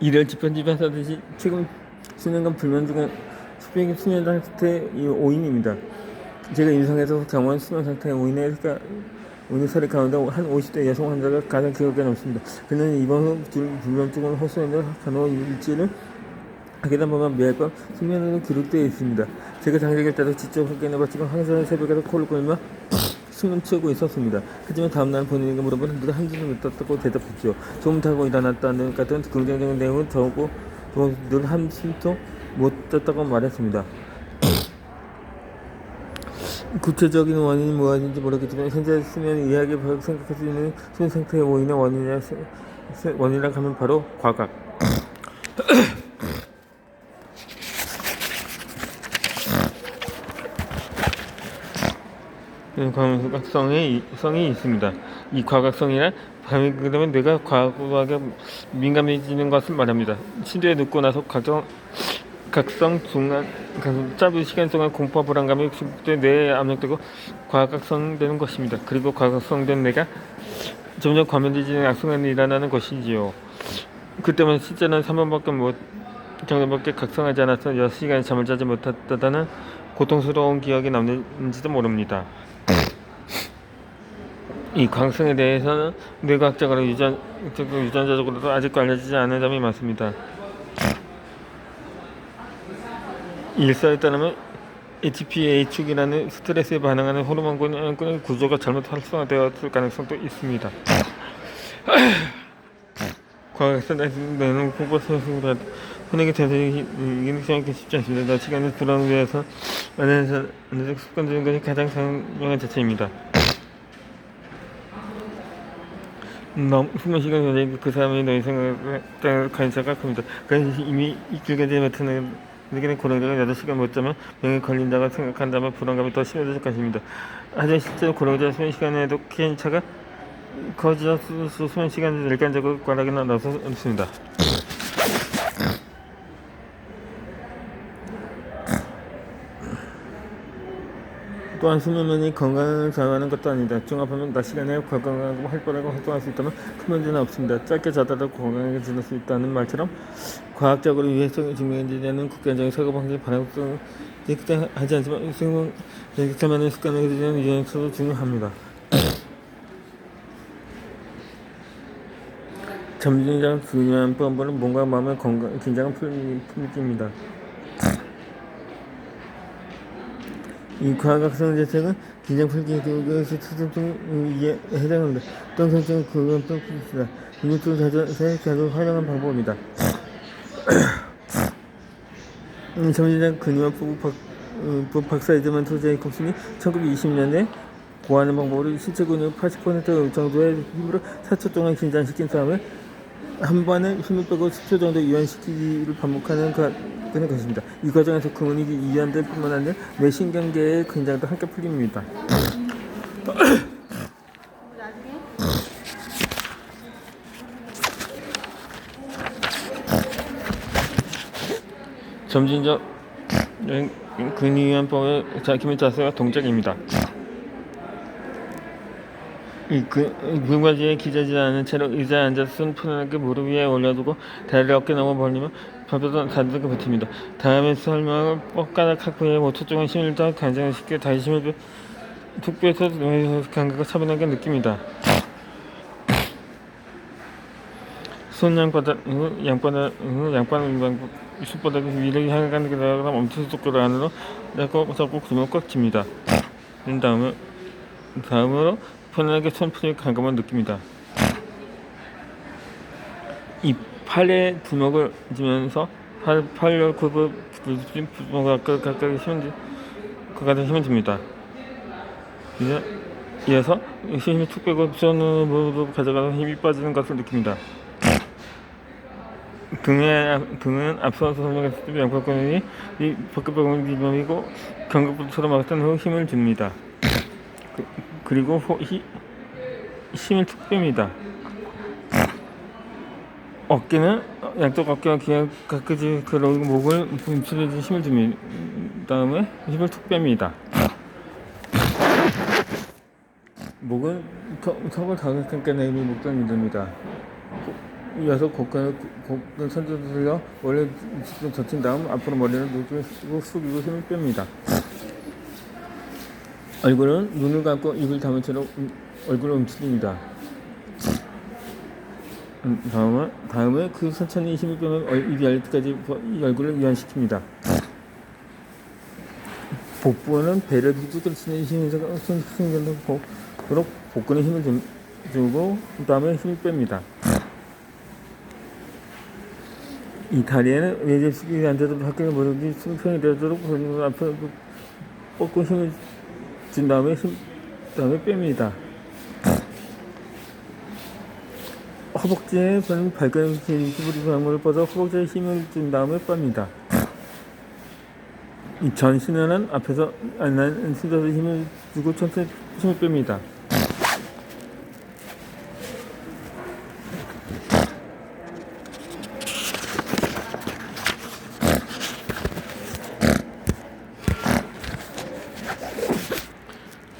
이를 집현집하듯이 최근 수년간 불면 중인 수평 수면 상태 5인입니다. 제가 인상에서 경험한 수면 상태 5인의 사례 가운데 한 50대 여성 환자가 가장 기억에 남습니다. 그는 이번 후 불면증을 호소하는 간호 일지를 하게 된 보면 매일 밤 수면으로 기록되어 있습니다. 제가 장작을 따라 직접 확인해봤지만 항상 새벽에 코를 골며 숨을 치고 있었습니다. 하지만 다음날 본인에게 물어보는 늘 한숨을 못 떴다고 대답했죠. 조금 타고 일어났다는 같은 긍정적인 내용은 더욱 늘 한숨도 못 떴다고 말했습니다. 구체적인 원인이 무엇인지 모르겠지만 현재 수면 의학이 생각할 수 있는 수면 상태의 원인의 원인이라고 하면 바로 과각. 과각성이 있습니다. 이 과각성이란 밤이 그러면 뇌가 과학에 민감해지는 것을 말합니다. 침대에 눕고 나서 각성 중간 짧은 시간 동안 공포와 불안감이 축적돼 뇌에 압력되고 과각성되는 것입니다. 그리고 과각성된 뇌가 점점 과민해지는 악순환이 일어나는 것이지요. 그 때문에 실제는 3번밖에 정도밖에 각성하지 않아서 6시간 잠을 자지 못했다는 고통스러운 기억이 남는지도 모릅니다. 이 광성에 대해서는 뇌과학적으로 유전자적으로도 아직도 알려지지 않은 점이 많습니다. 일설에 따르면 HPA축이라는 스트레스에 반응하는 호르몬군의 구조가 잘못 활성화되었을 가능성도 있습니다. 과학에서는 공포스러운 흔하게 대상이 쉽지 않습니다. 시간을 불안해서 안에서 습관적인 것이 가장 상명한 자체입니다. 수면 시간이 오래 그 사람이 너희 생각을 가능성이 큽니다. 그래서 이미 길게 맡은 에게는 고령자가 8시간 못 자면 병에 걸린다고 생각한다면 불안감이 더 심해질 것입니다. 하지만 실제로 고령자 수면 시간에도 큰 차가 커져서 수면 시간이 일관적으로 과락이 나서 없습니다. 또한 수면이 건강을 좌우하는 것도 아니다. 종합하면 낮 시간에 건강하고 활발하고 활동할 수 있다면 큰 문제는 없습니다. 짧게 자더라도 건강하게 지낼 수 있다는 말처럼 과학적으로 유해성이 증명되지 않는 국가적인 사고 방지 반응성이 하지 않지만 수면 연습하는 습관을 들이는 유연성도 중요합니다. 점진적 중요한 방법은 몸과 마음의 긴장을 풀기입니다. 이 과각성 자체가 긴장 풀기 교육에서 투정증에 해당합니다. 또한 설정은 그건 또 있습니다. 이것도 자주 활용한 방법입니다. 점진적 근육학 박사 에드먼 제이콥슨이 1920년에 고하는 방법으로 신체 근육 80% 정도의 힘으로 4초 동안 긴장시킨 다음에 한 번에 힘을 빼고 10초 정도 이완시키기를 반복하는 것입니다. 이 과정에서 근육이 이완될 뿐만 아니라 뇌신경계의 긴장도 함께 풀립니다. 점진적 근육이완법의 기본 자세가 동작입니다. 등받이에 기대지 않은 채로 의자에 앉아서 손 편하게 무릎 위에 올려두고 다리를 어깨 넘어 벌리며 발바닥 가득히 버팁니다. 다음에 설명을 뻗가닥 하고에 5초 동안 힘을 더 간장시켜 다시 힘을 툭 빼서 감각을 차분하게 느낍니다. 손 양바닥 손바닥 위를 향해 가는 게 나아가 멈춰서 속도를 안으로 잡고 구멍을 꽉 칩니다. 다음으로 편안하게 손풀이 감각을 느낍니다. 이 팔에 주먹을 쥐면서 팔 굽을 부분을 가까이 힘을 줍니다. 이어서 힘을 툭 빼고 손으로 가져가서 힘이 빠지는 것을 느낍니다. 등은 앞서서 설명했듯이 양팔 근육이 이 복근 기범이고 견갑부처럼 막았던 후 힘을 줍니다. 그리고 힘을 툭 뺍니다. 어깨는 양쪽 어깨와 귀와 가까이 그리고 목을 분출해 힘을 줍니다. 다음에 힘을 툭 뺍니다. 목은 턱을 자극하니까 내미 목전 믿습니다. 이어서 곡근을 선두로 들려 원래 위치로 젖힌 다음 앞으로 머리를 누르고 숙이고 힘을 뺍니다. 얼굴은 눈을 감고 입을 다문 채로 얼굴을 움츠립니다. 다음에 그 천천히 힘을 빼면 입이 열릴 때까지 얼굴을 이완시킵니다. 복부는 배를 휘두르 치는 힘에서 승전되고 복근에 힘을 주고 그 다음에 힘을 뺍니다. 이 다리에는 외제 숙이지 않도록 밖에 무릎이 수평이 되도록 앞으로 뻗고 힘을 준 다음에 뺍니다. 허벅지에 발근을 기부리고 강물을 뻗어 허벅지에 힘을 준 다음에 뺍니다. 이 전신은 앞에서 앉는 순서로 힘을 주고 천천히 힘을 뺍니다.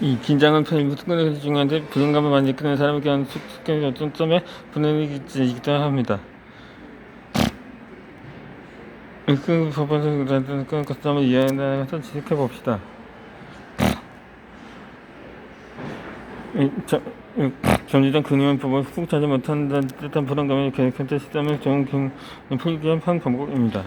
이 긴장은 일부 특근에서 중요한데 불안감을 많이 느끼는 사람에게 한 숙련의 어떤 점에 분해이기도 합니다. 그 법원에서 그런 것을 한번 이해하면서 지식해 봅시다. 전지적 근육은 법을 훅 차지 못한다는 듯한 불안감을 계속해서 시점을 좋은 풀기 위한 방법입니다.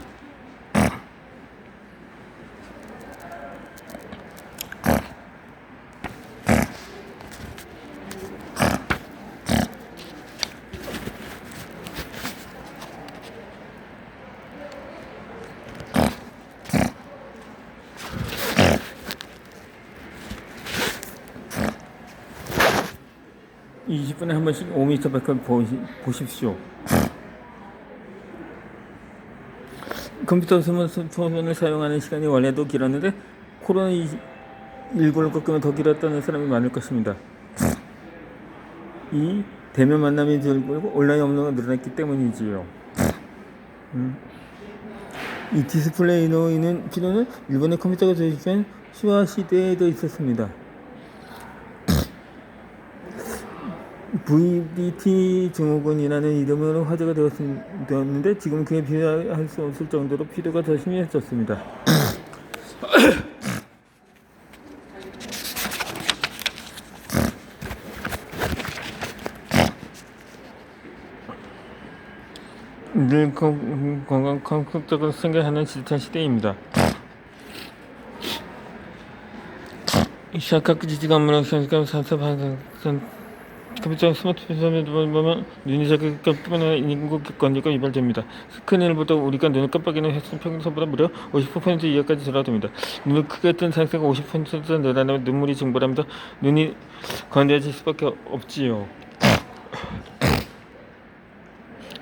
이 20분에 한 번씩 5m 밖을 보십시오. 컴퓨터 스마트폰을 사용하는 시간이 원래도 길었는데 코로나19를 겪으면 더 길었다는 사람이 많을 것입니다. 이 대면 만남이 줄고 온라인 업로드가 늘어났기 때문이지요. 이 디스플레이 놓이는 필요는 일본의 컴퓨터가 도입된 슈아 시대에도 있었습니다. VDT 증후군이라는 이름으로 화제가 되었는데 지금 그에 비교할 수 없을 정도로 피로가 더 심해졌습니다. 늘 건강 건강적으로 생각하는 디지털 시대입니다. 시각지지가 업무를 산업하는 컴퓨터 스마트폰을 보면 눈이 자극할 뿐만 아니라 인구 객관적으로 유발됩니다. 스크린을 보다 우리가 눈을 깜빡이는 횟수는 평소보다 무려 50% 이하까지 줄어듭니다. 눈을 크게 뜬 상태가 50% 늘어나면 눈물이 증발하면서 눈이 건조해질 수밖에 없지요.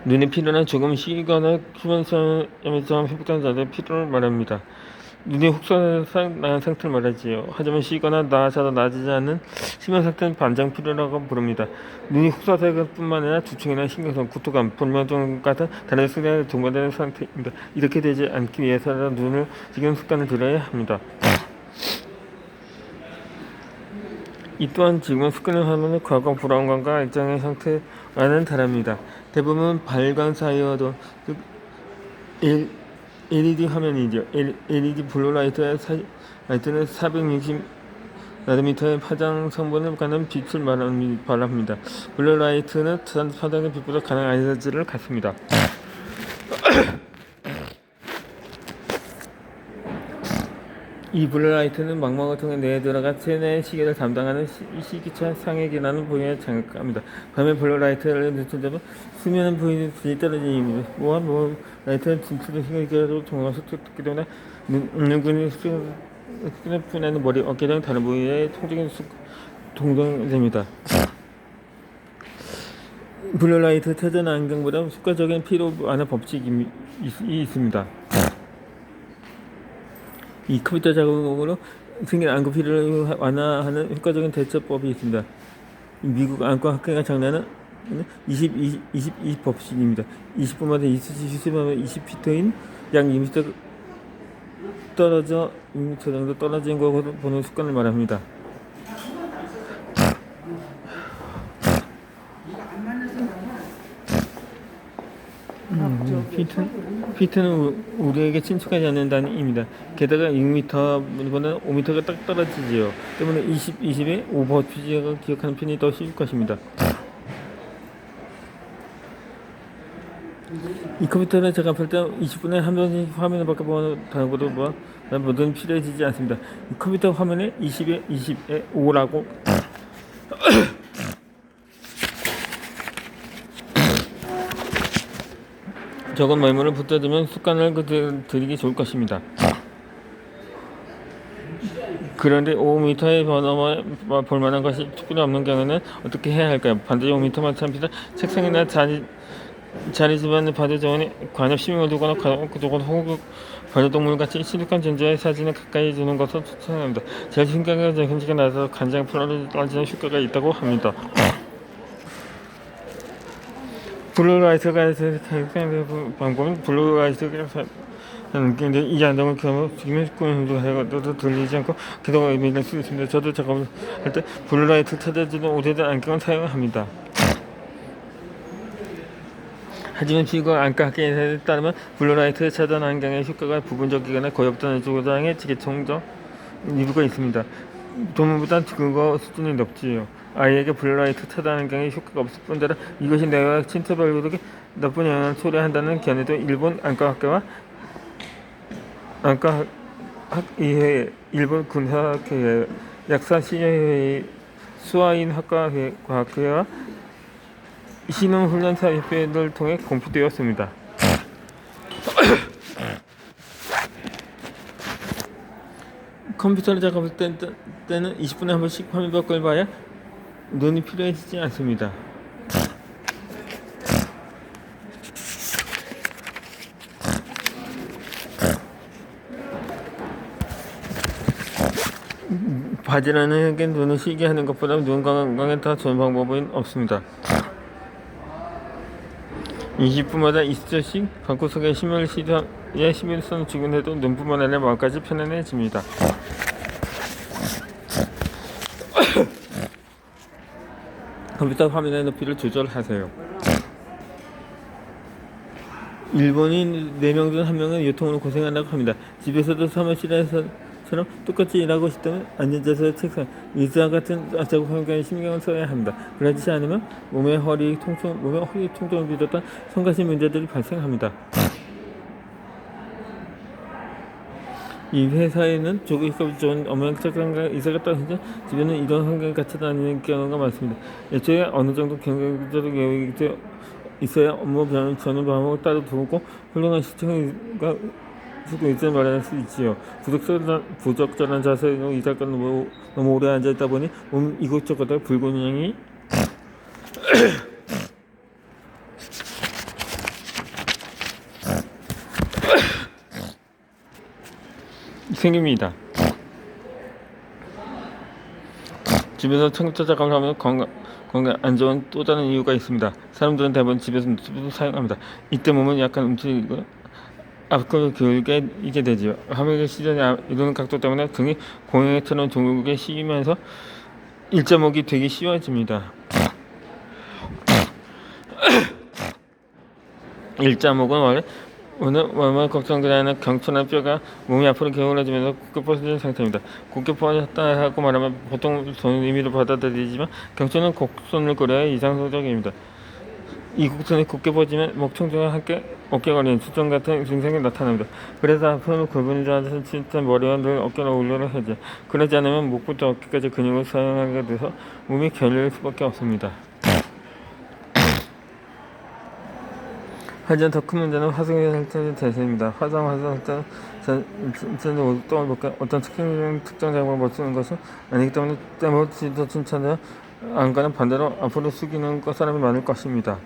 눈의 피로는 조금 쉬거나 휴면성에서 회복되는 자들의 피로를 말합니다. 눈이 혹사한 상태를 말하지요. 하지만 쉬거나 나아져도 나아지지 않는 심한 상태는 반장 피로라고 부릅니다. 눈이 혹사될 뿐만 아니라 두통이나 신경성, 구토감, 불면증 같은 다른 수련에 동반되는 상태입니다. 이렇게 되지 않기 위해서는 눈을 지키는 습관을 들여야 합니다. 이 또한 지금은 습관을 하면 과거 불안감과 일정의 상태와는 다릅니다. 대부분 발광 사이어도 즉 LED 화면이죠. LED 블루라이트는 460nm의 파장 성분을 가는 빛을 발합니다. 블루라이트는 파장의 빛보다 가능한 에너지를 갖습니다. 이 블루라이트는 망막을 통해 뇌에 들어가 체내 시계를 담당하는 시기차 상액이라는 부위에 장악합니다. 밤에 블루라이트를 노출되면 수면은 부위 떨어집니다. 또한 블루라이트는 진출의 시계로 종합해서 듣기 때문에 눈근이 스크래프나 머리, 어깨 등 다른 부위에 통증이 동동됩니다. 블루라이트 태전 안경보다 효과적인 피로 완화 법칙이 있습니다. 이 컴퓨터 작업으로 생긴 안구 피로를 완화하는 효과적인 대처법이 있습니다. 미국 안과학회가 장난은 20 법칙입니다. 20분마다 20분마다 20피트인 약 2m 떨어져 2m 정도 떨어진 거 보는 습관을 말합니다. 피트는 우리에게 친숙하지 않는다는 의미입니다. 게다가 6m보다는 5m가 딱 떨어지지요. 때문에 20에 오버피지가 기억하는 편이 더 쉬울 것입니다. 이 컴퓨터는 제가 볼 때 20분에 한 번씩 화면을 바꿔보는 다른 것도 뭐든 필요해지지 않습니다. 이 컴퓨터 화면에 20에 5라고 적은 메모를 붙여두면 습관을 들이기 좋을 것입니다. 그런데 5m의 번호만 볼만한 것이 특별히 없는 경우는 어떻게 해야 할까요? 반드시 5m만 참피다 책상이나 자리집안을 봐도 좋으니 관엽 심을 두거나 적어도 호국 반려동물같이 시lik한 존재의 사진을 가까이 두는 것을 추천합니다. 제일 심각하게 흠집이 나서 간장 풀어를 따지는 효과가 있다고 합니다. 블루라이트가 사용하는 방법은 블루라이트가 근데 이 안경을 끼면 꾸미도 해도 들리지 않고 기도가 의미를 수 있습니다. 저도 작업을 할 때 블루라이트 찾아주는 오래된 안경을 사용합니다. 하지만 비교가 안깎이에 따르면 블루라이트 차단 안경의 효과가 부분적이거나 거의 없다는 조장의 계통적 일부가 있습니다. 도문보다 그거 수준이 높지요. 아이에게 블루라이트 차단 안경의 효과가 없을 뿐더러 이것이 뇌와 신체 발육에 나쁜 영향을 초래한다는 견해도 일본 안과학회와 안과학의회, 일본 군사학회, 약사시의회, 수화인학과학회와 신흥훈련사협회를 통해 공표되었습니다. 컴퓨터를 작업할 때는 20분에 한 번씩 화면 밖을 봐야 눈이 필요해지지 않습니다. 바지라는 게 눈을 쉬게 하는 것보다 눈 건강에 더 좋은 방법은 없습니다. 20분마다 20초씩 방구석에 힘을 주긴 해도 눈뿐만 아니라 마음까지 편안해집니다. 컴퓨터 화면의 높이를 조절하세요. 일본인 4명 중 1명은 요통으로 고생한다고 합니다. 집에서도 사무실에서처럼 똑같이 일하고 싶다면 앉아서 책상, 의자 같은 작업 환경에 신경을 써야 합니다. 그렇지 않으면 몸의 허리 통증을 비롯한 성가신 문제들이 발생합니다. 이 회사에는 조기값이 좋은 어머니 책상과 의자가 떨어져 집에는 이런 환경에 같이 다니는 경우가 많습니다. 애초에 어느 정도 경제적 여유가 있어야 업무 저는 방법을 따로 두고 훌륭한 시청과 의자를 마련할 수 있지요. 부적절한 자세로 의자가 너무 오래 앉아있다 보니 몸 이곳저곳 불균형이 생깁니다. 집에서 컴퓨터 작업을 하면 건강 안 좋은 또 다른 이유가 있습니다. 사람들은 대부분 집에서 노트북을 사용합니다. 이때 몸은 약간 움직이고 앞으로 기울게 이게 되지요. 화면의 시전이 이루는 각도 때문에 등이 공양처럼 둥글게 씌우면서 일자목이 되기 쉬워집니다. 일자목은 원래 얼마나 걱정되지 않은 경추나 뼈가 몸이 앞으로 기울어지면서 굳게 퍼진 상태입니다. 굳게 퍼졌다 하고 말하면 보통 좋은 의미로 받아들이지만 경추는 곡선을 그려야 이상적입니다. 이 곡선이 굳게 퍼지면 목청중과 함께 어깨걸림, 수정 같은 증상이 나타납니다. 그래서 앞으로 굽은지 앉아서 진짜 머리와 늘 어깨를 올려야 하죠. 그러지 않으면 목부터 어깨까지 근육을 사용하게 돼서 몸이 결릴 수밖에 없습니다. 하지만 더 큰 문제는 화성의 설정의 대세입니다. 화성 설정은 어떤 특정 작업을 못 쓰는 것은 아니기 때문에 때묻이도 칭찬되어 안과는 반대로 앞으로 숙이는 사람이 많을 것입니다.